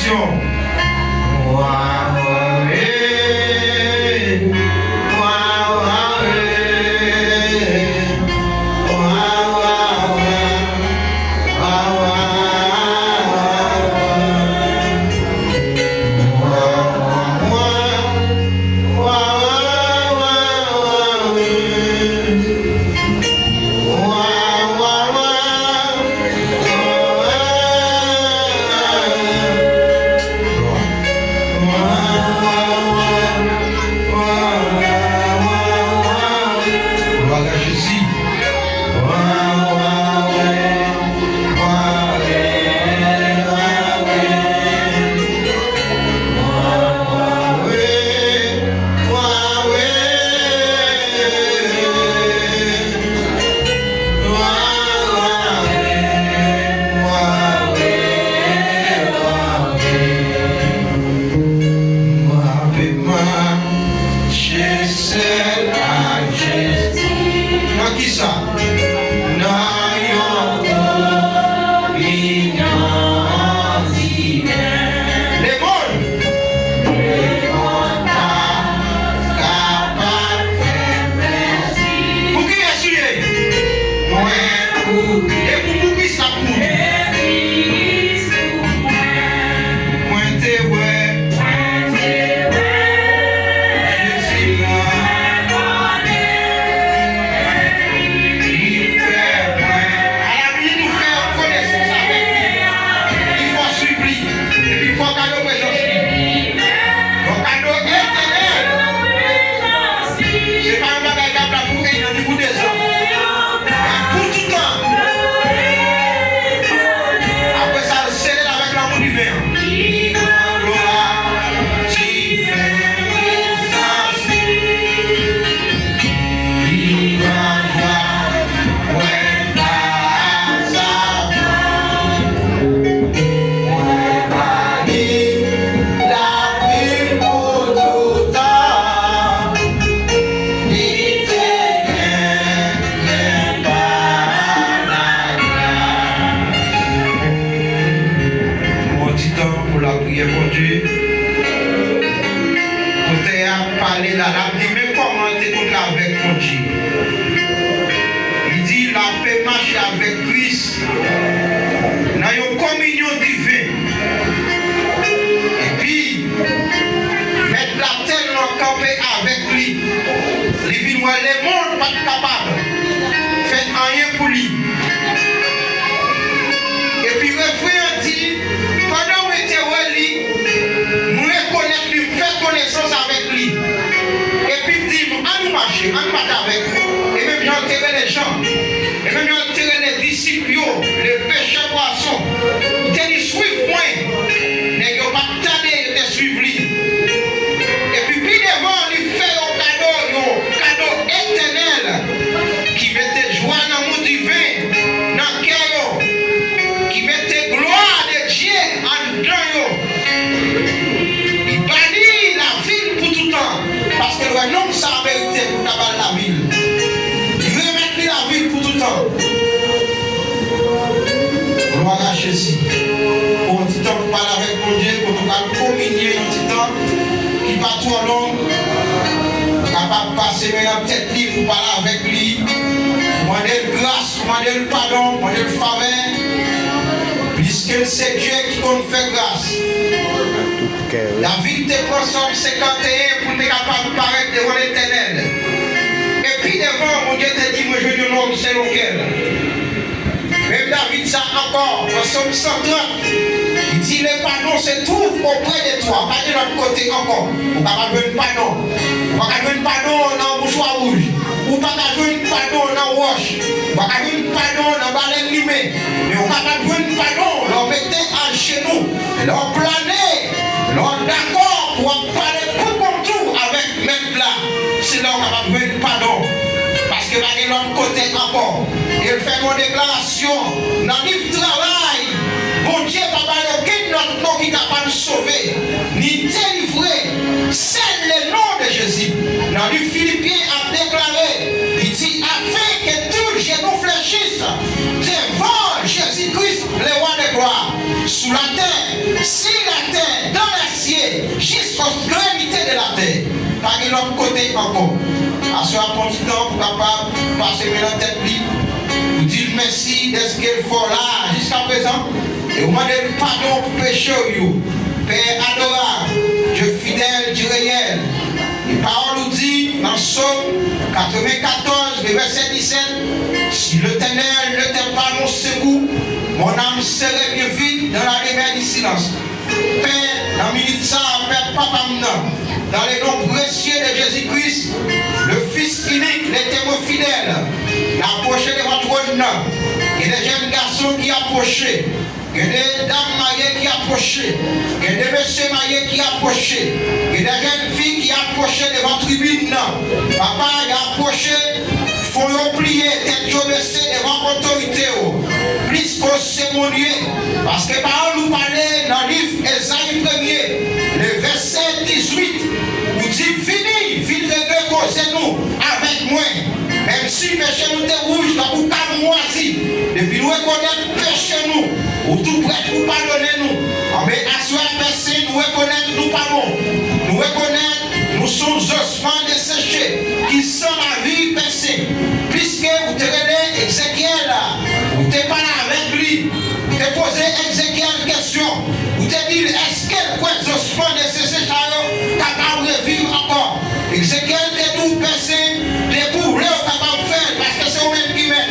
déclaration. C'est Dieu qui compte faire grâce. David te prend Somme 51 pour être capable de paraître devant l'Éternel. Et puis devant, mon Dieu te dit, moi je veux un homme, c'est lequel. Même David, ça encore, dans Somme 130, il dit le pardon se trouve auprès de toi, pas de l'autre côté encore. On va pas jouer un pardon. On va pas jouer un pardon dans le mouchoir rouge. On va pas jouer un pardon dans le roche. On va pas jouer un pardon dans le baleine limée. Mais on va pas jouer un pardon, on mettait à chez nous. On planait, on d'accord pour parler tout comme tout avec même là. C'est là qu'on va jouer un pardon. Parce que va de l'autre côté encore. Il fait une déclaration dans le livre de travail. Mon Dieu, papa, aucun autre nom qui n'a pas sauvé, ni délivré, c'est le nom de Jésus. Dans le Philippiens a déclaré, il dit, afin que tout genou fléchisse devant Jésus-Christ, le roi de gloire, sous la terre, si la terre et l'autre côté encore. À ce moment temps pour capable passer dans tête libre. Vous dites merci d'être qu'elle faut là jusqu'à présent. Et vous demandez pardon pour péché. Père adorable, Dieu fidèle, Dieu réel. Les paroles nous disent dans Psaume 94, le verset 17, si l'Éternel n'était pas mon secours, mon âme serait bien vide dans la lumière du silence. Père, dans le minute ça, Père Papa dans les noms précieux de Jésus-Christ, le Fils unique, les témoins fidèles, approché de votre trône. Il y a des jeunes garçons qui approchaient. Il y a des dames mariées qui approchaient. Il y a des messieurs mariés qui approchaient. Il y a des jeunes filles qui approchaient de votre tribune. Papa, il a approché. Il faut oublier d'être baissé devant l'autorité. Plus que c'est mon Dieu. Parce que par nous parler dans le livre Esaïe 1er, le verset 18, vous dites fini, causer-nous avec moi. Même si le péché nous est rouge, nous avons moisi. Depuis nous reconnaître le péché nous, ou tout prêt pour pardonner nous. Mais à ce péché, nous reconnaître nous pardon. Nous reconnaître nous sommes ossements desséchés qui sont la vie péché. Puisque vous te regardez Ézéchiel, vous te parlez avec lui, vous te posez Ézéchiel une question. Vous te dites, est-ce que les ossements desséchés sont capables de vivre encore? Ézéchiel te dit, péché, des bourrelets capables de faire, parce que c'est vous-même qui met.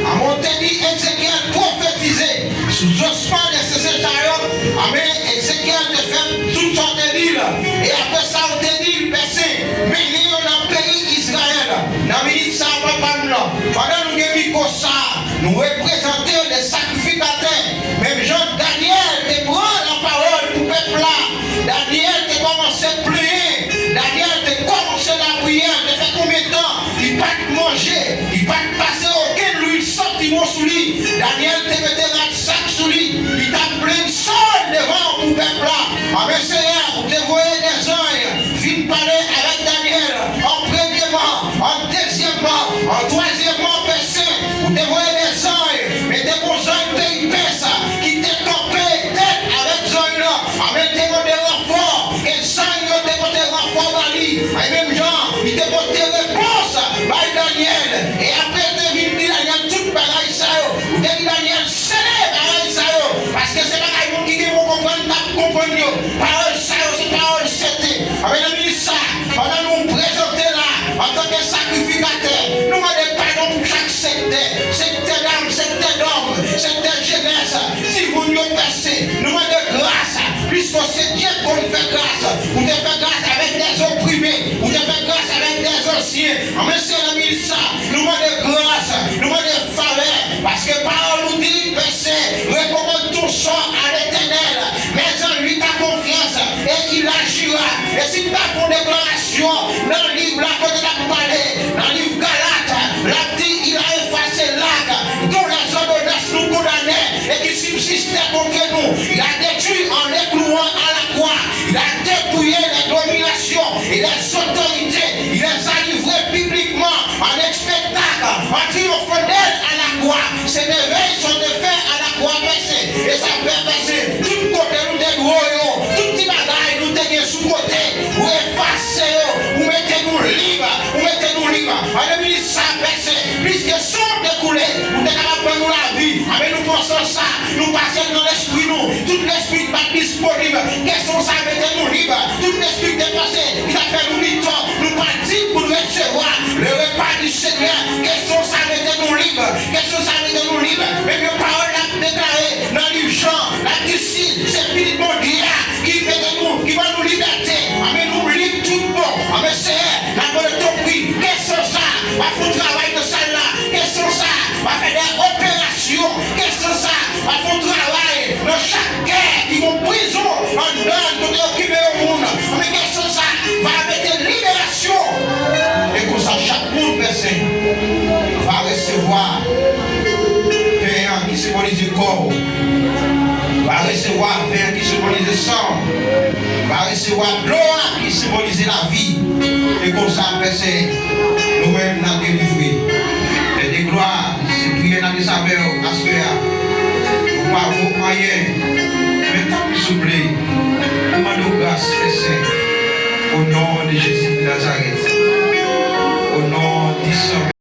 À mon te dit, Ézéchiel prophétisé sous ossements desséchés sont. Amen. Ézéchiel te fait toutes sortes de villes. Et après ça, on te dit, péché, mais il y a un pays Israël. Dans le minute, ça va pas nous. Pendant nous avons ça, nous représentons des sacrificateurs. Même Jean Daniel te prend la parole pour le peuple là. Daniel te commence à prier. Daniel te commence la prière. Tu fait combien de temps? Il ne va pas manger. Il ne va pas passer aucun huile sentiment sous lui. Daniel te mettait un sac sous lui. Il t'a plein de sol devant pour le peuple là. Amen, Seigneur, vous te voyez des anges. Viens parler avec Daniel. En premièrement, en deuxièmement, en troisièmement, péché. Vous te voyez des anges. Mais des bons anges pays pèse qui t'est campé tête avec les anges là. Amen, t'es bon des renforts. Et les anges t'es bon des renforts dans lui. Et même Jean, il t'est bon des réponses par Daniel. Et après, tu viens dire Daniel toute bagaille ça. Vous te dit Daniel, c'est bagaille ça. Parce que c'est bagaille qui vont comprendre, pas comprendre. Parole ça, c'est parole c'était. Amen, ça. Pendant nous présenter là, en tant que sacrificateur, nous demandons pardon pour chaque secteur d'âme, secteur d'homme, secteur jeunesse. Si vous nous passez, nous demandons grâce, puisque c'est Dieu qu'on fait grâce. Vous devez faire grâce avec des opprimés, vous devez faire grâce avec des anciens. Amen, c'est la mille ça. Nous demandons grâce, nous demandons faveur, parce que parole nous dit, péché, recommande ton sort à l'Éternel, mais en lui ta confiance, et il agira. Et si tu as une déclaration dans le livre, là, quand tu as parlé, dans le livre Galate, là, il a effacé l'acte dont les ordonnances nous condamnaient et qui subsistait contre nous. Il a détruit en éclouant à la croix. Il a dépouillé les dominations et les autorités. Il les a livrés publiquement en spectacle, en triomphant d'elles à la croix. Ces réveils sont de fait à la croix baissée. Et ça fait baisser. Tout côté nous des gros, tout petit bagaille nous dégaine sous côté. Vous effacez, vous mettez-nous libres. Vous mettez-nous libres. Alors, il ça baissé. Puisque sont découlés, vous êtes capables de nous la vie. Avec nous pensons ça, nous passons dans l'esprit nous. Tout l'esprit n'est pas disponible. Qu'est-ce que ça mettez-nous libres? Tout l'esprit dépassé, qui a fait nous libre. Nous pas dit pour nous recevoir le repas du Seigneur. Qu'est-ce que ça mettez-nous libres? Qu'est-ce que ça mettez-nous libres? Mais nos paroles l'a déclaré dans le Jean, la disciple, c'est Philippe mon Dieu qui mettez-nous, qui va nous liberter. Amen, nous libre tout bon. Amen, Seigneur, la bonne ton prix. Qu'est-ce que ça? Va faire le travail de celle-là. Qu'est-ce que ça? Va faire des opérations. Qu'est-ce que ça? Va faire le travail dans chaque guerre qui vont prison en donne pour occuper au monde. Mais qu'est-ce que ça? Va mettre libération. Et comme ça, chaque monde personne va recevoir pain qui symbolise le corps. Va recevoir vin qui symbolise le sang. Va recevoir l'eau qui symbolise la vie. Et comme ça, personne nous-mêmes nous avons délivré. Et des gloires, c'est prier dans les saveurs, à ce là. Nous pas vos moyens. Mais tant que s'il vous plaît, demandons grâce, personne. Au nom de Jésus de Nazareth. Au nom du sang